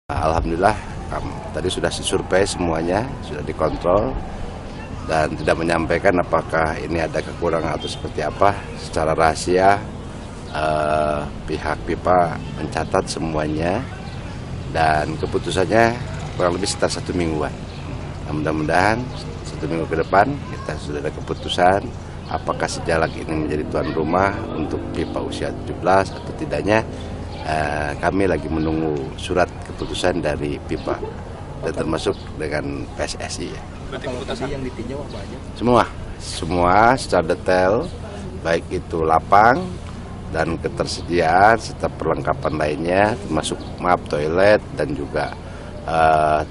Alhamdulillah tadi sudah disurvei semuanya, sudah dikontrol dan tidak menyampaikan apakah ini ada kekurangan atau seperti apa. Secara rahasia pihak pipa mencatat semuanya dan keputusannya kurang lebih sekitar 1 mingguan. Nah, mudah-mudahan 1 minggu ke depan kita sudah ada keputusan apakah Sejalak ini menjadi tuan rumah untuk pipa usia 17 atau tidaknya. Kami lagi menunggu surat keputusan dari pipa dan termasuk dengan PSSI. Berarti keputusan yang ditinjau apa aja? Semua secara detail, baik itu lapang dan ketersediaan serta perlengkapan lainnya, termasuk toilet dan juga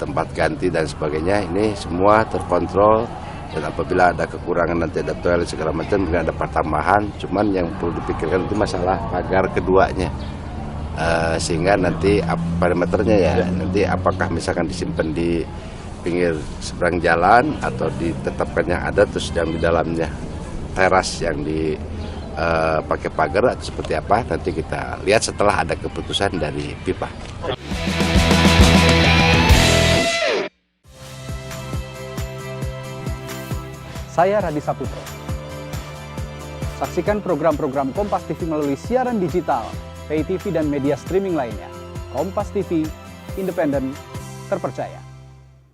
tempat ganti dan sebagainya. Ini semua terkontrol dan apabila ada kekurangan nanti ada toilet segala macam, mungkin ada pertambahan. Cuman yang perlu dipikirkan itu masalah pagar keduanya. Sehingga nanti parameternya ya nanti apakah misalkan disimpan di pinggir seberang jalan atau ditetapkan yang ada terus yang di dalamnya teras yang dipakai pagar atau seperti apa, nanti kita lihat setelah ada keputusan dari pipa. Saya Radi Saputro. Saksikan program-program Kompas TV melalui siaran digital, pay TV dan media streaming lainnya. Kompas TV, independen, terpercaya.